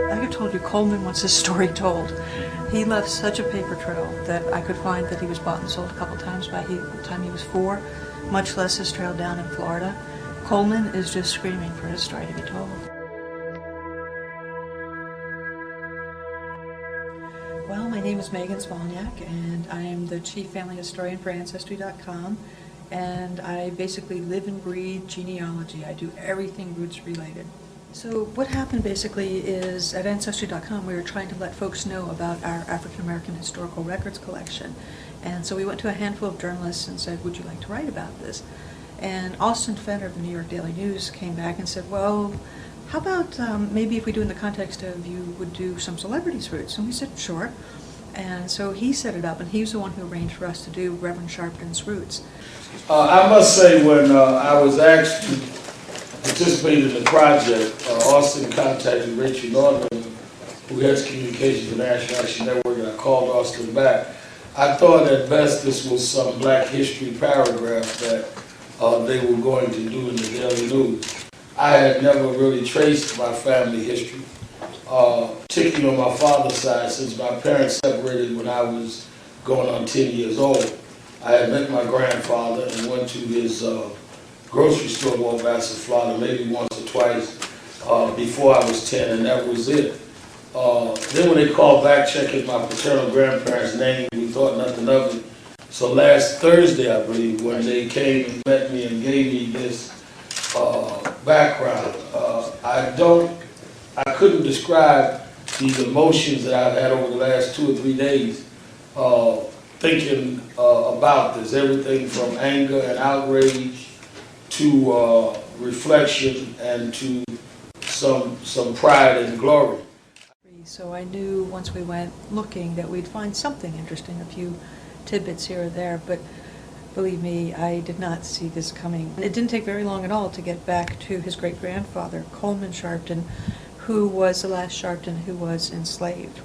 Like I told you, Coleman wants his story told. He left such a paper trail that I could find that he was bought and sold a couple times by the time he was 4, much less his trail down in Florida. Coleman is just screaming for his story to be told. Well, my name is Megan Smolniak, and I am the Chief Family Historian for Ancestry.com, and I basically live and breathe genealogy. I do everything roots related. So what happened basically is at Ancestry.com we were trying to let folks know about our African American historical records collection. And so we went to a handful of journalists and said, would you like to write about this? And Austin Fenner of the New York Daily News came back and said, well, how about maybe if we do in the context of you would do some celebrities' roots? And we said, sure. And so he set it up, and he was the one who arranged for us to do Reverend Sharpton's roots. I must say, when I was asked to participate in the project, Austin contacted Rachel Norton, who heads communications for National Action Network, and I called Austin back. I thought at best this was some Black history paragraph that they were going to do in the Daily News. I had never really traced my family history, particularly on my father's side, since my parents separated when I was going on 10 years old. I had met my grandfather and went to his grocery store in Walt Bassett, Florida, maybe once or twice before I was 10, and that was it. Then when they called back checking my paternal grandparents' name, we thought nothing of it. So last Thursday, I believe, when they came and met me and gave me this background, I couldn't describe the emotions that I've had over the last 2 or 3 days thinking about this. Everything from anger and outrage to reflection and to some pride and glory. So I knew once we went looking that we'd find something interesting, a few tidbits here or there, but believe me, I did not see this coming. It didn't take very long at all to get back to his great-grandfather, Coleman Sharpton, who was the last Sharpton who was enslaved.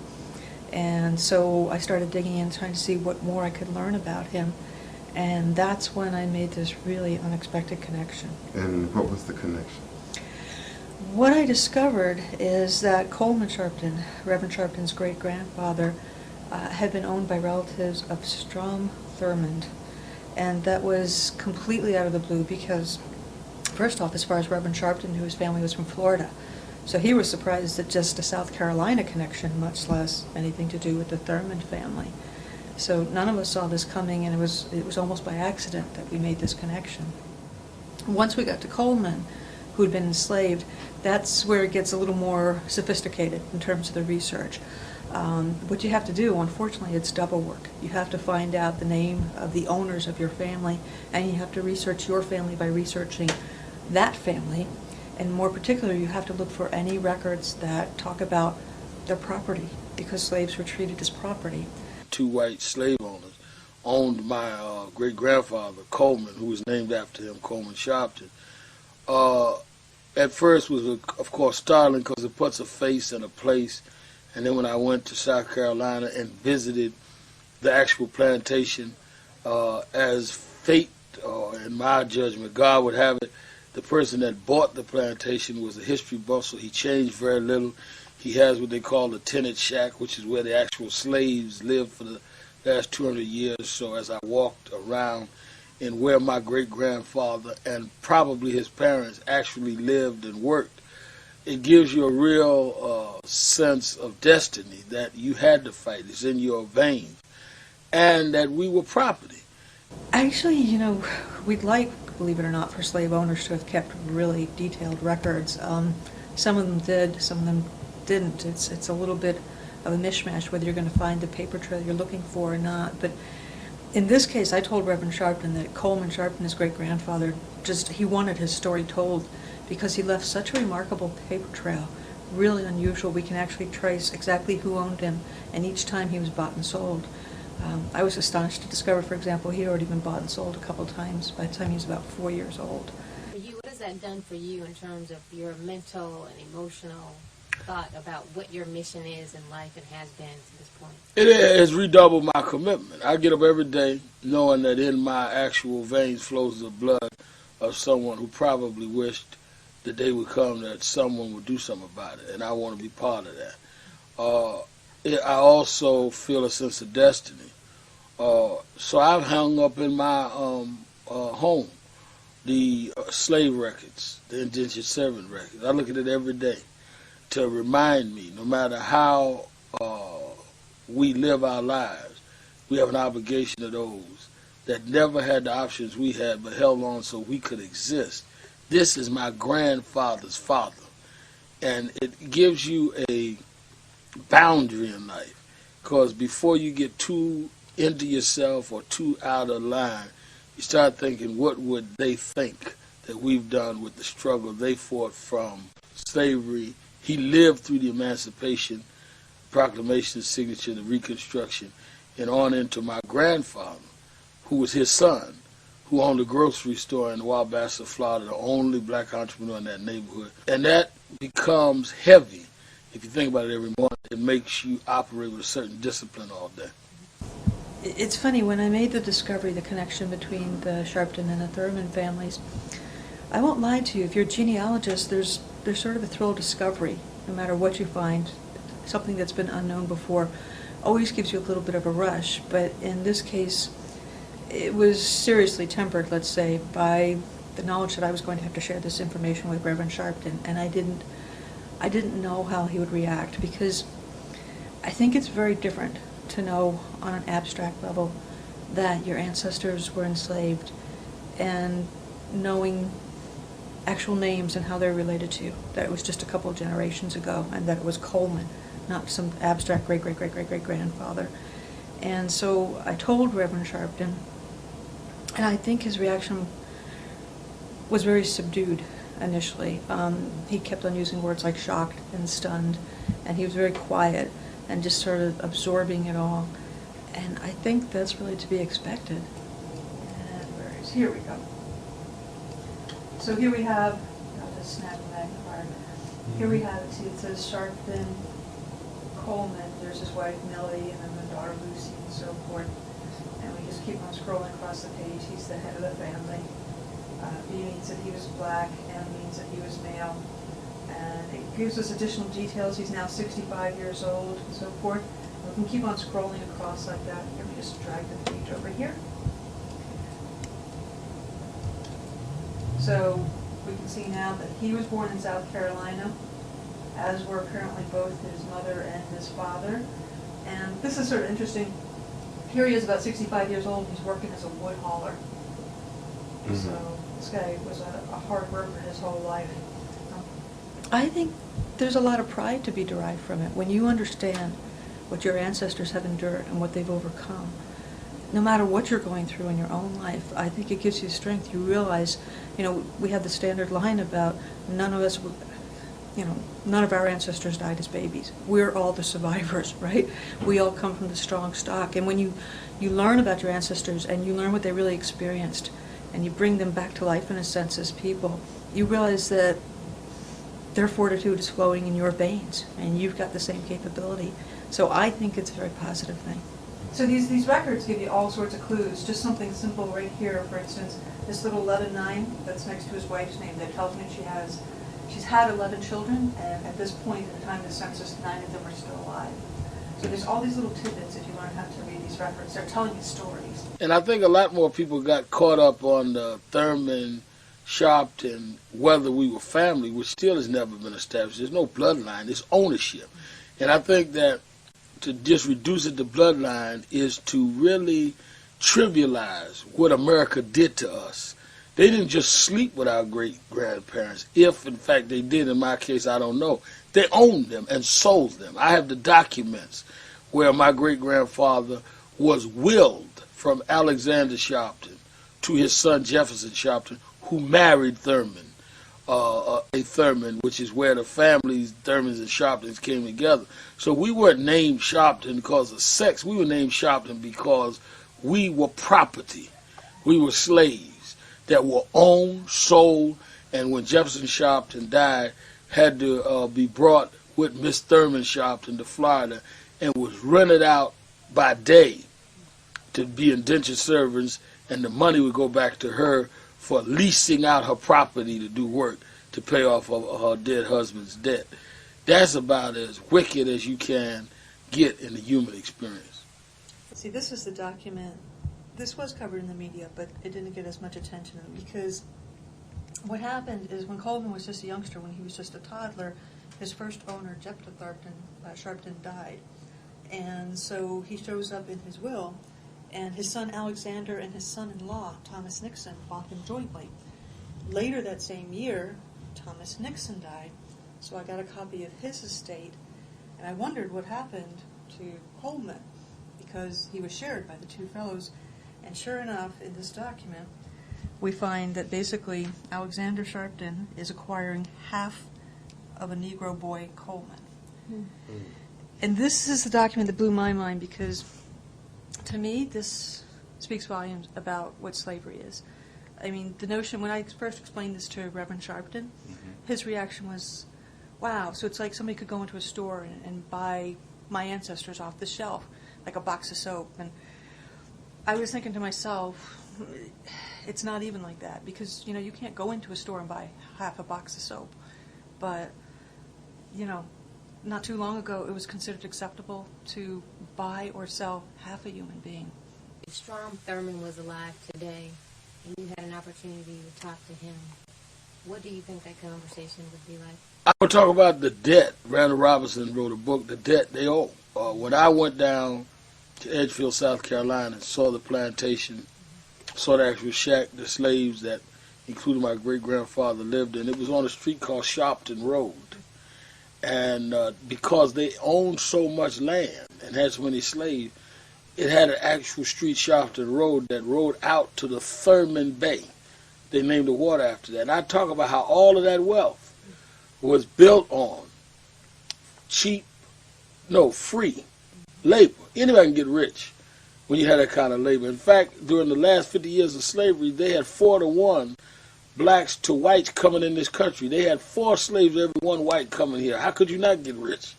And so I started digging in, trying to see what more I could learn about him, and that's when I made this really unexpected connection. And what was the connection? What I discovered is that Coleman Sharpton, Reverend Sharpton's great-grandfather, had been owned by relatives of Strom Thurmond, and that was completely out of the blue because, first off, as far as Reverend Sharpton knew, his family was from Florida, so he was surprised at just a South Carolina connection, much less anything to do with the Thurmond family. So none of us saw this coming, and it was almost by accident that we made this connection. Once we got to Coleman, who had been enslaved, that's where it gets a little more sophisticated in terms of the research. What you have to do, unfortunately, it's double work. You have to find out the name of the owners of your family, and you have to research your family by researching that family, and more particularly, you have to look for any records that talk about their property, because slaves were treated as property. 2 white slave owners owned my great-grandfather, Coleman, who was named after him, Coleman Sharpton. At first was, of course, startling because it puts a face and a place. And then when I went to South Carolina and visited the actual plantation, as fate, in my judgment, God would have it, the person that bought the plantation was a history buff, so he changed very little. He has what they call the tenant shack, which is where the actual slaves lived for the last 200 years. So as I walked around and where my great-grandfather and probably his parents actually lived and worked, it gives you a real sense of destiny that you had to fight. It's in your veins. And that we were property. Actually, you know, we'd like, believe it or not, for slave owners to have kept really detailed records. Some of them did, some of them didn't. It's a little bit of a mishmash whether you're going to find the paper trail you're looking for or not. But in this case, I told Reverend Sharpton that Coleman Sharpton, his great-grandfather, he wanted his story told because he left such a remarkable paper trail, really unusual. We can actually trace exactly who owned him and each time he was bought and sold. I was astonished to discover, for example, he had already been bought and sold a couple of times by the time he was about 4 years old. For you, what has that done for you in terms of your mental and emotional thought about what your mission is in life and has been to this point? It has redoubled my commitment. I get up every day knowing that in my actual veins flows the blood of someone who probably wished the day would come that someone would do something about it, and I want to be part of that. I also feel a sense of destiny. So I've hung up in my home the slave records, the indentured servant records. I look at it every day to remind me, no matter how we live our lives, we have an obligation to those that never had the options we had but held on so we could exist. This is my grandfather's father, and it gives you a boundary in life, because before you get too into yourself or too out of line, you start thinking, what would they think that we've done with the struggle they fought from slavery? He lived through the Emancipation Proclamation, signature, the Reconstruction, and on into my grandfather, who was his son, who owned a grocery store in Wabassa, Florida, the only black entrepreneur in that neighborhood. And that becomes heavy. If you think about it every morning, it makes you operate with a certain discipline all day. It's funny, when I made the discovery, the connection between the Sharpton and the Thurmond families, I won't lie to you, if you're a genealogist, there's sort of a thrill of discovery, no matter what you find. Something that's been unknown before always gives you a little bit of a rush, but in this case, it was seriously tempered, let's say, by the knowledge that I was going to have to share this information with Reverend Sharpton, and I didn't know how he would react, because I think it's very different to know on an abstract level that your ancestors were enslaved and knowing actual names and how they're related to you, that it was just a couple of generations ago, and that it was Coleman, not some abstract great-great-great-great-great-grandfather. And so I told Reverend Sharpton, and I think his reaction was very subdued initially. He kept on using words like shocked and stunned, and he was very quiet and just sort of absorbing it all. And I think that's really to be expected. And where is, here we go. So here we have, I'll just snap the magnifier. Here we have it, see it says Sharpton, Coleman, there's his wife Millie, and then the daughter Lucy, and so forth. And we just keep on scrolling across the page. He's the head of the family. B means that he was black, M means that he was male. And it gives us additional details. He's now 65 years old, and so forth. And we can keep on scrolling across like that. Here, we just drag the page over here. So we can see now that he was born in South Carolina, as were apparently both his mother and his father. And this is sort of interesting. Here he is, about 65 years old. He's working as a wood hauler. Mm-hmm. So this guy was a hard worker his whole life. I think there's a lot of pride to be derived from it. When you understand what your ancestors have endured and what they've overcome, no matter what you're going through in your own life, I think it gives you strength. You realize, we have the standard line about none of us, none of our ancestors died as babies. We're all the survivors, right? We all come from the strong stock. And when you learn about your ancestors and you learn what they really experienced, and you bring them back to life in a sense as people, you realize that their fortitude is flowing in your veins, and you've got the same capability. So I think it's a very positive thing. So these records give you all sorts of clues. Just something simple right here, for instance, this little 11-9 that's next to his wife's name that tells me she's had 11 children, and at this point in the time of the census, 9 of them are still alive. So there's all these little tidbits if you learn how to read these records. They're telling you stories. And I think a lot more people got caught up on the Thurmond, Sharpton, whether we were family, which still has never been established. There's no bloodline. It's ownership. And I think that to just reduce it to bloodline is to really trivialize what America did to us. They didn't just sleep with our great-grandparents. If, in fact, they did, in my case, I don't know. They owned them and sold them. I have the documents where my great-grandfather was willed from Alexander Sharpton to his son Jefferson Sharpton, who married Thurmond, a Thurmond, which is where the families, Thurmonds and Sharptons, came together. So we weren't named Sharpton because of sex. We were named Sharpton because we were property. We were slaves that were owned, sold, and when Jefferson Sharpton died, had to be brought with Miss Thurmond Sharpton to Florida and was rented out by day to be indentured servants, and the money would go back to her for leasing out her property to do work. to pay off her dead husband's debt. That's about as wicked as you can get in the human experience. See, this is the document. This was covered in the media, but it didn't get as much attention because what happened is when Coleman was just a youngster, when he was just a toddler, his first owner, Jephthah Sharpton, died. And so he shows up in his will, and his son Alexander and his son-in-law, Thomas Nixon, bought him jointly. Later that same year, Thomas Nixon died, so I got a copy of his estate, and I wondered what happened to Coleman, because he was shared by the two fellows. And sure enough, in this document, we find that basically Alexander Sharpton is acquiring half of a Negro Boy, Coleman. And this is the document that blew my mind because, to me, this speaks volumes about what slavery is. I mean, the notion, when I first explained this to Reverend Sharpton, his reaction was, wow, so it's like somebody could go into a store and buy my ancestors off the shelf, like a box of soap. And I was thinking to myself, it's not even like that, because, you know, you can't go into a store and buy half a box of soap. But, you know, not too long ago, it was considered acceptable to buy or sell half a human being. If Strom Thurmond was alive today, and you had an opportunity to talk to him, what do you think that conversation would be like? I would talk about the debt. Randall Robinson wrote a book, The Debt They Owe. When I went down to Edgefield, South Carolina, and saw the plantation, saw the actual shack, the slaves that, including my great-grandfather, lived in, it was on a street called Sharpton Road. And because they owned so much land and had so many slaves, it had an actual street, Sharpton Road, that rode out to the Thurmond Bay. They named the water after that. And I talk about how all of that wealth was built on free labor. Anybody can get rich when you have that kind of labor. In fact, during the last 50 years of slavery, they had 4-to-1 blacks to whites coming in this country. They had 4 slaves to every 1 white coming here. How could you not get rich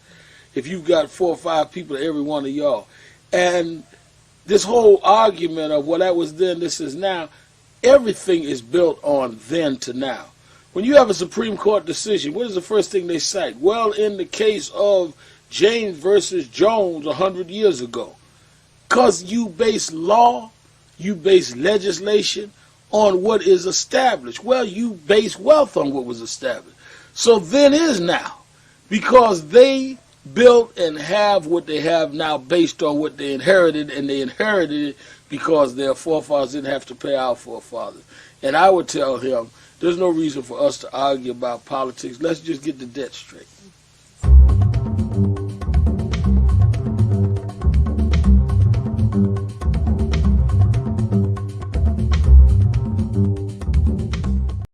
if you've got 4 or 5 people to every one of y'all? And this whole argument of, well, that was then, this is now, everything is built on then to now. When you have a Supreme Court decision, what is the first thing they cite? Well, in the case of James versus Jones 100 years ago, because you base law, you base legislation on what is established. Well, you base wealth on what was established. So then is now, because they built and have what they have now based on what they inherited, and they inherited it because their forefathers didn't have to pay our forefathers. And I would tell him, there's no reason for us to argue about politics. Let's just get the debt straight.